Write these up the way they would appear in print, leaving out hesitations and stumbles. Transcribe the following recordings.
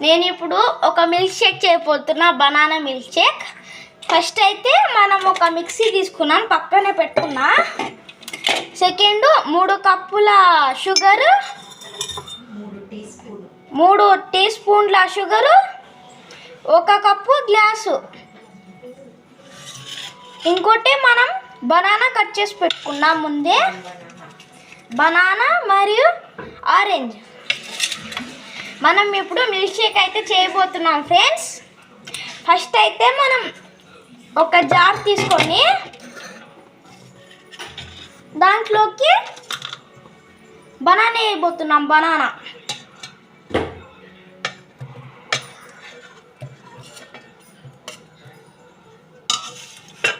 నేను ఇప్పుడు ఒక మిల్క్ షేక్ చేయబోతున్నా, బనానా మిల్క్ షేక్. ఫస్ట్ అయితే మనం ఒక మిక్సీ తీసుకున్నాం, పక్కనే పెట్టుకున్నా. సెకండ్ 3 కప్పుల షుగరు, 3 టీ స్పూన్ల షుగరు, 1 కప్పు గ్లాసు. ఇంకోటి మనం బనానా కట్ చేసి పెట్టుకున్నాం ముందే, బనానా మరియు ఆరెంజ్. మనం ఇప్పుడు మిల్క్ షేక్ అయితే చేయబోతున్నాం ఫ్రెండ్స్. ఫస్ట్ అయితే మనం ఒక జార్ తీసుకొని దాంట్లోకి బనానా వేయబోతున్నాం. బనానా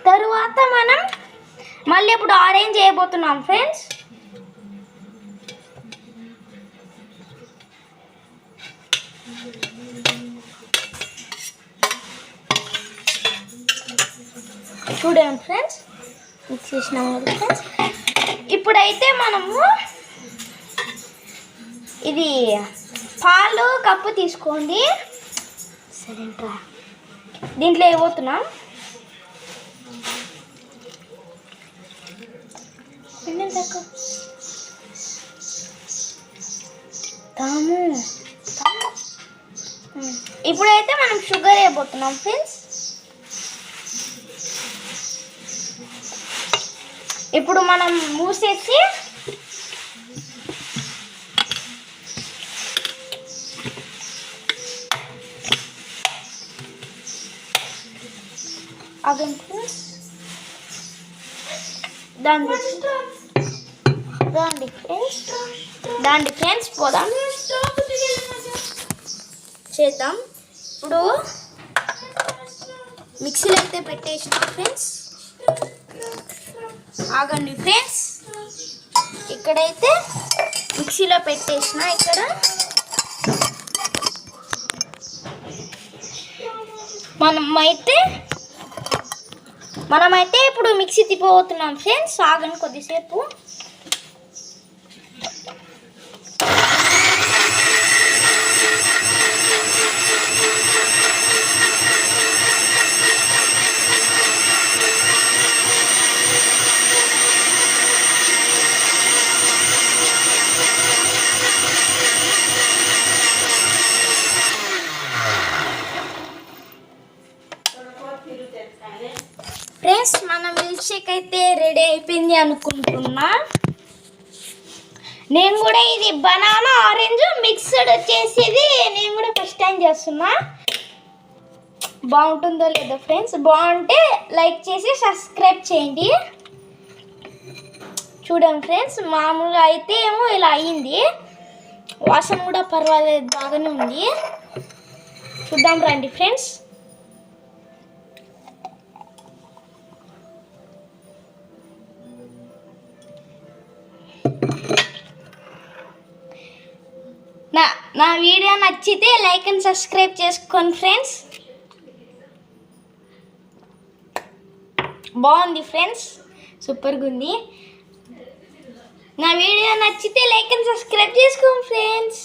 తరువాత మనం మళ్ళీ ఇప్పుడు ఆరెంజ్ వేయబోతున్నాం ఫ్రెండ్స్. చూడండి ఫ్రెండ్స్, మిక్స్ చేసినాం కదా ఫ్రెండ్స్. ఇప్పుడైతే మనము ఇది పాలు కప్పు తీసుకోండి. సరేంట్రా, దీంట్లో వేయబోతున్నాం. ఇప్పుడైతే మనం షుగర్ వేయబోతున్నాం ఫ్రెండ్స్. ఇప్పుడు మనం మూసేసి దాండి ఫ్రెండ్స్ పోదాం చేద్దాం. ఇప్పుడు మిక్సీలో అయితే పెట్టేసినాం ఫ్రెండ్స్. ఆగండి ఫ్రెండ్స్, ఇక్కడైతే మిక్సీలో పెట్టేసిన. ఇక్కడ మనమైతే ఇప్పుడు మిక్సీ తిప్పబోతున్నాం ఫ్రెండ్స్. ఆగండి కొద్దిసేపు. ఫ్రెండ్స్, మన మిల్క్ షేక్ అయితే రెడీ అయిపోయింది అనుకుంటున్నా. నేను కూడా ఇది బనానా ఆరెంజ్ మిక్స్డ్ వచ్చేసేది నేను కూడా ఫస్ట్ టైం చేస్తున్నా. బాగుంటుందో లేదో ఫ్రెండ్స్, బాగుంటే లైక్ చేసి సబ్స్క్రైబ్ చేయండి. చూడండి ఫ్రెండ్స్, మామూలుగా అయితే ఏమో ఇలా అయ్యింది. వాసన కూడా పర్వాలేదు, బాగానే ఉంది. చూద్దాం రండి ఫ్రెండ్స్. నా వీడియో నచ్చితే లైక్ అండ్ సబ్స్క్రైబ్ చేసుకోండి ఫ్రెండ్స్. బాగుంది ఫ్రెండ్స్, సూపర్గా ఉంది. నా వీడియో నచ్చితే లైక్ అండ్ సబ్స్క్రైబ్ చేసుకోండి ఫ్రెండ్స్.